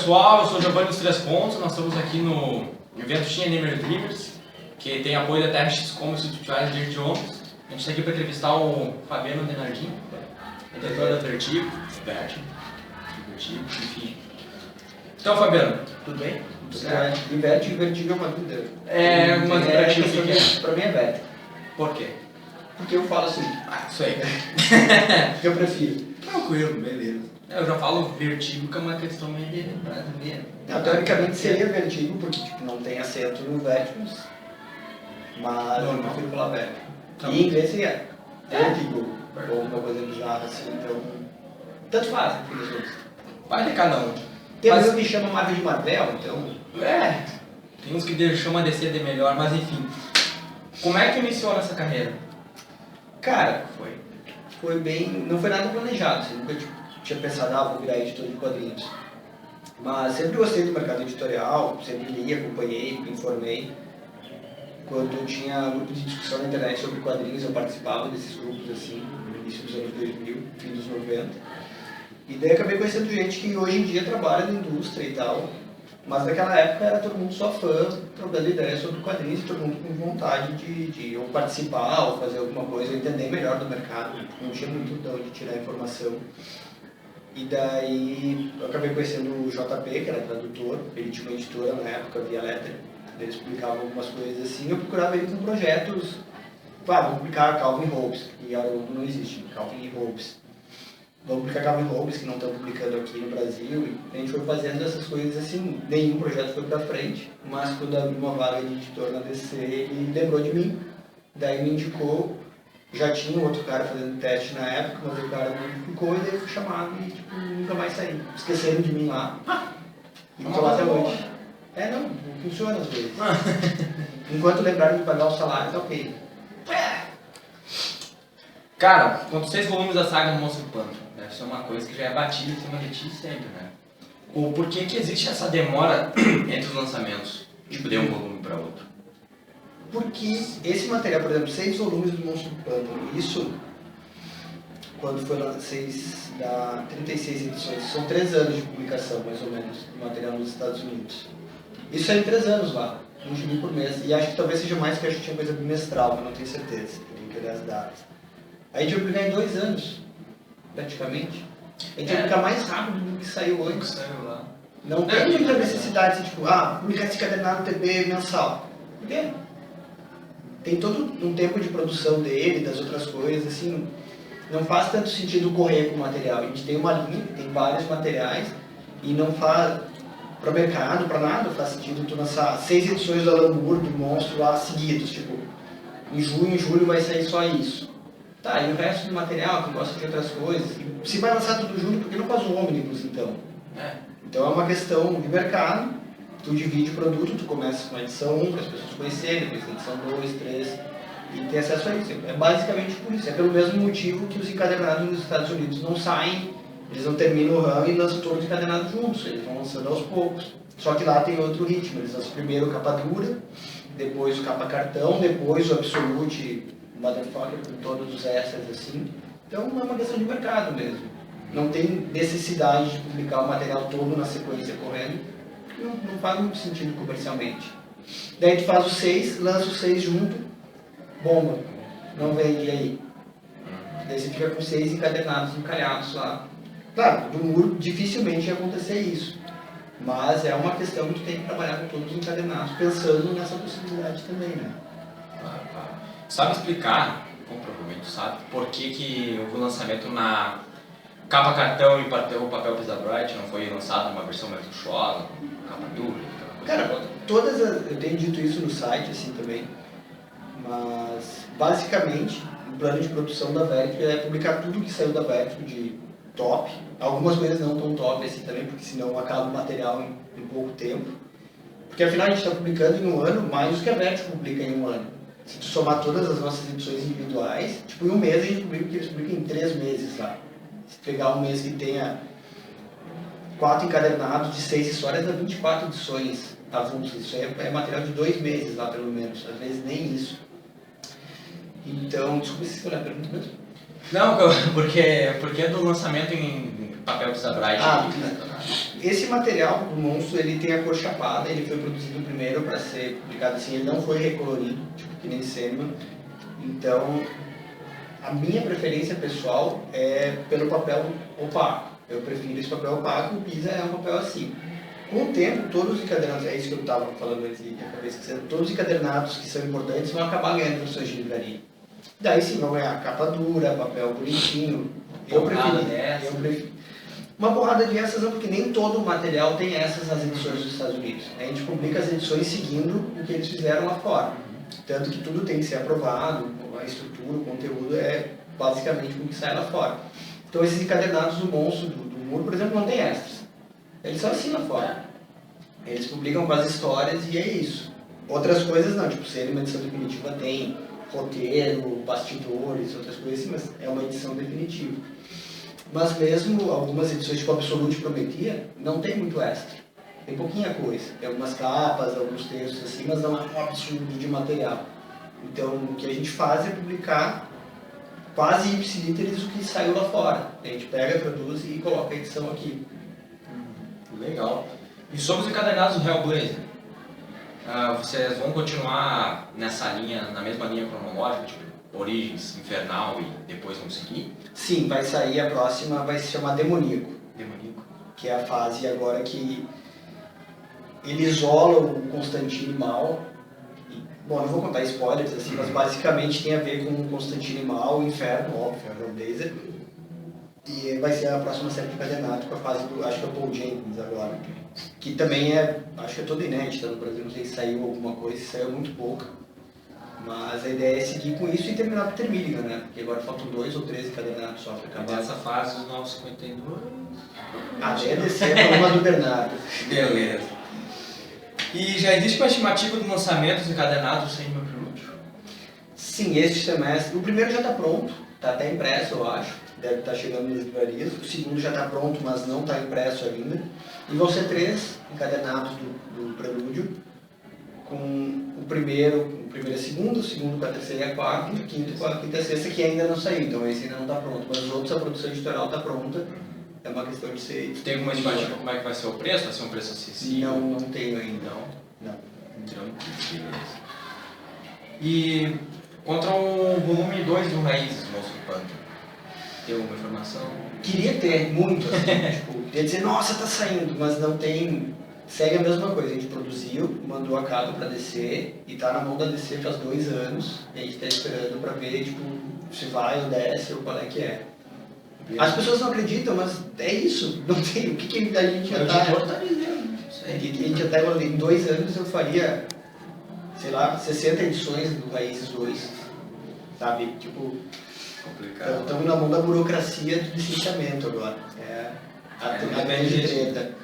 pessoal, eu sou o Giovanni dos Três Pontos, nós estamos aqui no evento Shin Name Dreamers, que tem apoio da TRX Commerce Institucionais de Idiomas. A gente está aqui para entrevistar o Fabiano Denardinho, diretor da Vertigo, enfim. Então, Fabiano, tudo bem? Tudo certo. E Vertigo é uma dúvida. Mas pra ti, o que é? Pra mim é Vertigo. Por quê? Porque eu falo assim. Isso aí. Que eu prefiro. Tranquilo, beleza. Eu já falo Vertigo, que é uma questão meio brasileira. Teoricamente seria Vertigo, porque tipo, não tem acento no Vertigos, mas eu prefiro falar Vertigo. Tá. E em inglês seria Vertigo, ou uma coisa bizarra assim, então... Tanto faz, no fim das contas. Vai de cada um. Tem uns que chamam Marvel de Marvel, então... Tem uns que chamam a DC de melhor, mas enfim. Como é que iniciou nessa carreira? Cara, foi bem... Não foi nada planejado, assim, nunca tinha pensado, vou virar editor de quadrinhos. Mas sempre gostei do mercado editorial, sempre li, acompanhei, me informei. Quando eu tinha grupo de discussão na internet sobre quadrinhos, eu participava desses grupos assim, no início dos anos 2000, fim dos 90. E daí acabei conhecendo gente que hoje em dia trabalha na indústria e tal. Mas naquela época era todo mundo só fã, trocando ideias sobre quadrinhos e todo mundo com vontade de ou participar ou fazer alguma coisa, ou entender melhor do mercado. Não tinha muito de onde tirar informação. E daí eu acabei conhecendo o JP, que era tradutor, ele tinha uma editora na época, Via Letter, eles publicavam algumas coisas assim, eu procurava ele com projetos, vamos publicar Calvin e Hobbes, que não existe, Calvin e Hobbes. Vamos publicar Calvin e Hobbes, que não estão publicando aqui no Brasil, e a gente foi fazendo essas coisas assim, nenhum projeto foi pra frente, mas quando abriu uma vaga de editor na DC, ele lembrou de mim, daí me indicou. Já tinha um outro cara fazendo teste na época, mas o cara não ficou e daí eu fui chamado e tipo, nunca mais saí. Esqueceram de mim lá. E tô lá até hoje. Não funciona às vezes. Enquanto lembraram de pagar o salário, tá ok. Cara, quanto 6 volumes da saga do Monstro do Pântano, deve ser uma coisa que já é batida em cima de ti sempre, né? Por que que existe essa demora entre os lançamentos, tipo, de um volume para outro? Porque esse material, por exemplo, 6 volumes do Monstro do Pântano, isso, quando foi lá 36 edições, são 3 anos de publicação, mais ou menos, do material nos Estados Unidos. Isso é em 3 anos lá, um gibi por mês, e acho que talvez seja mais, que a gente tinha coisa bimestral, mas não tenho certeza, tem que olhar as datas. Aí a gente vai publicar em 2 anos, praticamente. A gente vai publicar mais rápido do que saiu antes. Saiu lá. Não tem muita necessidade de, tipo, publicar esse encadernado TB mensal. Por quê? Tem todo um tempo de produção dele, das outras coisas, assim, não faz tanto sentido correr com o material. A gente tem uma linha, tem vários materiais, e não faz, para o mercado, para nada, faz sentido tu lançar 6 edições do Alan Moore, do Monstro lá seguidos, tipo, em junho, em julho vai sair só isso. Tá, e o resto do material, que gosta de outras coisas, se vai lançar tudo junto, por que não faz um ônibus então? Então é uma questão de mercado. Tu divide o produto, tu começa com a edição 1 para as pessoas conhecerem, depois a edição 2, 3 e ter acesso a isso. É basicamente por isso. É pelo mesmo motivo que os encadernados nos Estados Unidos não saem, eles não terminam o run e lançam todos os encadernados juntos, eles vão lançando aos poucos. Só que lá tem outro ritmo, eles lançam primeiro capa dura, depois o capa cartão, depois o Absolute Motherfucker com todos os extras assim. Então é uma questão de mercado mesmo. Não tem necessidade de publicar o material todo na sequência correndo. Não faz muito sentido comercialmente. Daí tu faz os 6, lança os 6 junto, bomba, não vende aí. Daí você fica com 6 encadernados, encalhados lá. Claro, do muro dificilmente ia acontecer isso, mas é uma questão que tu tem que trabalhar com todos os encadernados, pensando nessa possibilidade também, né? Sabe explicar, como provavelmente tu sabe, por que o lançamento na capa cartão e o papel Pisa Bright não foi lançado numa versão mais luxuosa? Cara, eu tenho dito isso no site assim também, mas basicamente o plano de produção da Vertigo é publicar tudo que saiu da Vertigo de top, algumas coisas não tão top assim também, porque senão acaba o material em pouco tempo, porque afinal a gente está publicando em um ano mais do que a Vertigo publica em um ano. Se tu somar todas as nossas edições individuais, tipo em um mês a gente publica o que eles publicam em 3 meses lá. Se pegar um mês que tenha 4 encadernados de 6 histórias, dá 24 edições avulsas. Isso é material de 2 meses lá, pelo menos. Às vezes nem isso. Então, desculpa se foi a pergunta mesmo. Não, porque do lançamento em papel Pisa Bright. Esse material do Monstro, ele tem a cor chapada, ele foi produzido primeiro para ser publicado assim, ele não foi recolorido, tipo que nem Sandman. Então, a minha preferência pessoal é pelo papel opaco. Eu prefiro esse papel opaco, o Pisa é um papel assim. Com o tempo, todos os encadernados, é isso que eu estava falando antes e acabei esquecendo, todos os encadernados que são importantes vão acabar ganhando versões de livraria. Daí sim vão ganhar capa dura, papel bonitinho. Eu prefiro. Uma porrada de essas não, porque nem todo o material tem essas nas edições dos Estados Unidos. A gente publica as edições seguindo o que eles fizeram lá fora. Tanto que tudo tem que ser aprovado, a estrutura, o conteúdo é basicamente o que sai lá fora. Então esses encadernados do Monstro, do Muro, por exemplo, não tem extras. Eles são assim lá fora. Eles publicam com as histórias e é isso. Outras coisas não, tipo, ser uma edição definitiva tem roteiro, bastidores, outras coisas assim, mas é uma edição definitiva. Mas mesmo algumas edições, tipo Absolute Prometia, não tem muito extra. Tem pouquinha coisa. Tem algumas capas, alguns textos assim, mas não é um absurdo de material. Então o que a gente faz é publicar quase ipsiliteris o que saiu lá fora. A gente pega, produz e coloca a edição aqui. Legal. E sobre os encadernados do Hellblazer? Vocês vão continuar nessa linha, na mesma linha cronológica, tipo Origens, Infernal e depois vão seguir? Sim, vai sair a próxima, vai se chamar Demoníaco. Demoníaco. Que é a fase agora que ele isola o Constantine mal. Bom, não vou contar spoilers assim, mas basicamente tem a ver com o Constantine mal, o Inferno, óbvio, é o Hellblazer. E vai ser a próxima série de encadenado com a fase do, acho que é o Paul Jenkins agora. Que também é, acho que é toda inédita no Brasil, não sei se saiu alguma coisa, se saiu muito pouca. Mas a ideia é seguir com isso e terminar com o Termíliga, né? Porque agora faltam 2 ou 3 encadenados só para acabar. Essa fase dos 952. Até descer a uma do Bernardo. Beleza. E já existe uma estimativa do lançamento dos encadenados sem meu prelúdio? Sim, este semestre. O primeiro já está pronto, está até impresso, eu acho. Deve estar chegando nas livrarias. O segundo já está pronto, mas não está impresso ainda. E vão ser 3 encadenados do prelúdio, com o primeiro e a segunda, o segundo com a terceira e a quarta, e o quinto com a quinta e a sexta, que ainda não saiu, então esse ainda não está pronto. Mas os outros, a produção editorial está pronta. É uma questão de ser... Tem alguma estimativa como é que vai ser o preço? Vai ser um preço acessível? Não tenho ainda. Não. Beleza. E contra o volume 2 do Raízes, Monstro do Pântano, tem alguma informação? Queria ter, muito, assim, tipo, queria dizer, nossa, tá saindo, mas não tem... Segue a mesma coisa, a gente produziu, mandou a capa para DC e tá na mão da DC faz 2 anos e a gente tá esperando para ver, tipo, se vai ou desce ou qual é que é. As pessoas não acreditam, mas é isso, não tem, o que a gente já tá... A gente já tá, em 2 anos eu faria, sei lá, 60 edições do Raízes 2, sabe, tipo... Complicado. Estamos na mão da burocracia do licenciamento agora, a grande treta.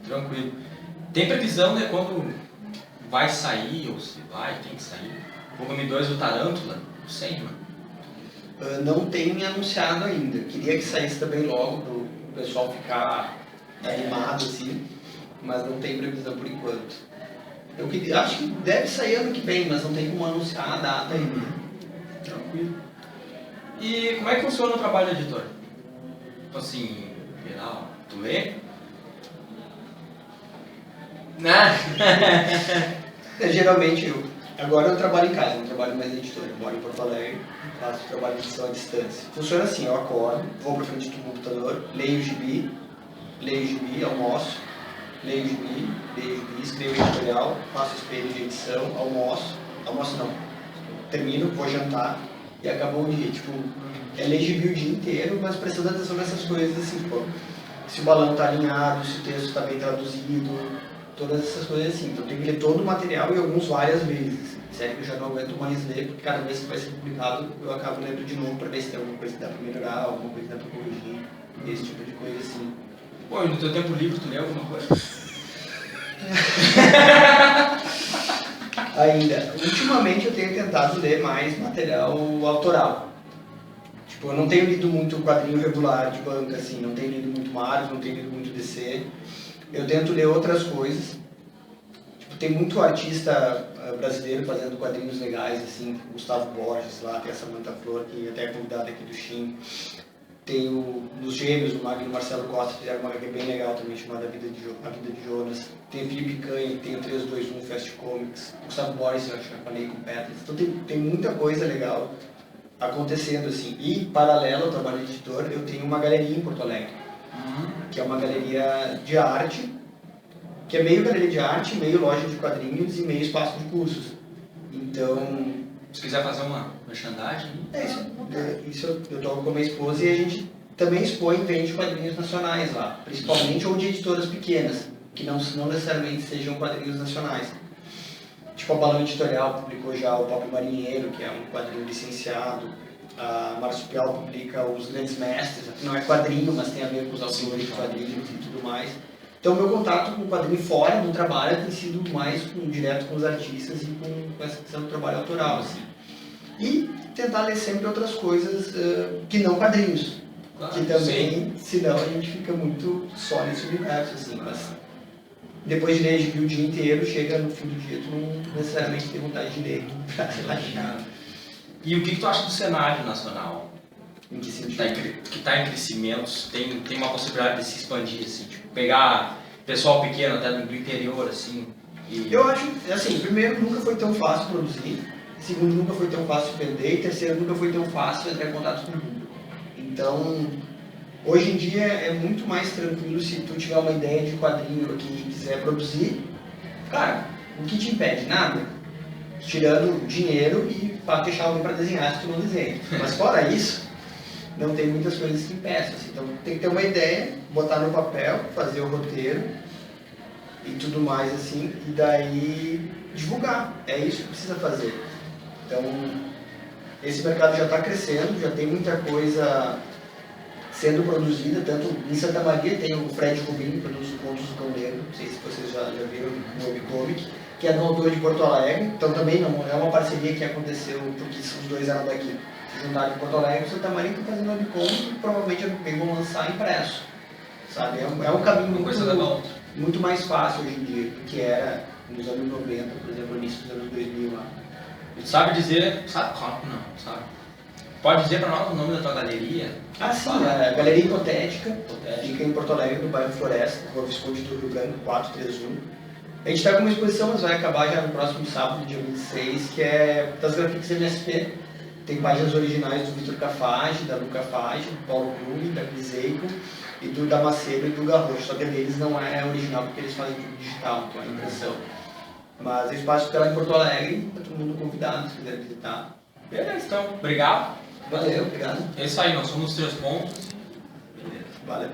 Tranquilo. Tem previsão de quando vai sair, ou se vai, tem que sair? O volume 2 do Tarântula, o Sandman? Não tem anunciado ainda. Queria que saísse também logo, para o pessoal ficar animado assim, mas não tem previsão por enquanto. Eu acho que deve sair ano que vem, mas não tem como anunciar a data ainda. Tranquilo. E como é que funciona o trabalho do editor? Tipo assim, geral, tu lê? Geralmente agora eu trabalho em casa, não trabalho mais em editora, eu moro em Porto Alegre, faço trabalho de edição à distância. Funciona assim, eu acordo, vou para frente do computador, leio o gibi, almoço, leio o gibi, escrevo o editorial, faço espelho de edição, almoço não, termino, vou jantar e acabou o dia. Tipo, é ler gibi o dia inteiro, mas prestando atenção nessas coisas assim, tipo, se o balão está alinhado, se o texto está bem traduzido, todas essas coisas assim. Então tem que ler todo o material e alguns várias vezes. Sério que eu já não aguento mais ler, porque cada vez que vai ser publicado eu acabo lendo de novo para ver se tem alguma coisa que dá para melhorar, alguma coisa que dá para corrigir, esse tipo de coisa assim. Pô, e no teu tempo livre tu lê alguma coisa? Ainda. Ultimamente eu tenho tentado ler mais material autoral. Tipo, eu não tenho lido muito quadrinho regular de banca, assim, não tenho lido muito Marvel, não tenho lido muito DC. Eu tento ler outras coisas. Tipo, tem muito artista brasileiro fazendo quadrinhos legais, assim, Gustavo Borges lá, tem a Samantha Flor, que até é convidada aqui do Shin. nos Gêmeos, o Magno e o Marcelo Costa fizeram uma HQ bem legal também, chamada A Vida de Jonas. Tem o Felipe Canha, tem o 321 Fast Comics, o Gustavo Boris, eu acho que eu falei com o Petras. Então tem muita coisa legal acontecendo assim. E, paralelo ao trabalho de editor, eu tenho uma galeria em Porto Alegre, que é uma galeria de arte, que é meio galeria de arte, meio loja de quadrinhos e meio espaço de cursos. Então... Se quiser fazer uma merchandising... Isso eu toco com a minha esposa e a gente também expõe e vende quadrinhos nacionais lá, principalmente ou de editoras pequenas, que não necessariamente sejam quadrinhos nacionais. Tipo a Balão Editorial publicou já o Pop Marinheiro, que é um quadrinho licenciado. A Marsupial publica Os Grandes Mestres, que não é quadrinho, mas tem a ver com os autores de quadrinhos e tudo mais. Então, meu contato com o quadrinho fora do trabalho tem sido mais direto com os artistas e com essa questão do trabalho autoral, assim. E tentar ler sempre outras coisas que não quadrinhos, claro, que também, senão a gente fica muito só nesse universo, assim. Mas depois de ler o dia inteiro, chega no fim do dia, tu não necessariamente tem vontade de ler pra relaxar. E o que tu acha do cenário nacional? Em que sentido? Que está em crescimento, tem uma possibilidade de se expandir, assim, tipo, pegar pessoal pequeno até do interior, assim. Eu acho, assim, primeiro, nunca foi tão fácil produzir, segundo, nunca foi tão fácil vender, e terceiro, nunca foi tão fácil entrar em contato com o público. Então, hoje em dia é muito mais tranquilo se tu tiver uma ideia de quadrinho que quiser produzir. Cara, o que te impede? Nada. Tirando dinheiro e para deixar alguém para desenhar se tu não desenha. Mas fora isso, não tem muitas coisas que impeçam. Assim. Então tem que ter uma ideia, botar no papel, fazer o roteiro e tudo mais assim, e daí divulgar. É isso que precisa fazer. Então, esse mercado já está crescendo, já tem muita coisa sendo produzida, tanto em Santa Maria tem o Fred Rubin, que produz o Contos do Cão Negro, não sei se vocês já viram no webcomic, que é do autor de Porto Alegre, então também não é uma parceria que aconteceu porque os dois eram daqui, se juntaram em Porto Alegre, Santa Maria está fazendo webcomic e provavelmente vão lançar impresso, sabe? É um caminho muito mais fácil hoje em dia do que era nos anos 90, por exemplo, início dos anos 2000 lá. Sabe dizer, sabe? Não, sabe? Pode dizer para nós o nome da tua galeria? Ah, sim, a Galeria Hipotética, fica em Porto Alegre, no bairro Floresta, Rua Visconde do Rio Branco, 431. A gente está com uma exposição, mas vai acabar já no próximo sábado, dia 26, que é das Graphics MSP. Tem páginas originais do Vitor Cafage, da Luca Cafage, do Paulo Bruni, da Griseico, e do Damasceno e do Garrocho. Só que a deles não é original, porque eles fazem tudo digital, então é impressão. Mas o espaço fica lá em Porto Alegre, está todo mundo convidado, se quiser visitar. Beleza, então. Obrigado. Valeu, obrigado. É isso aí, nós somos 3 pontos. Beleza. Valeu.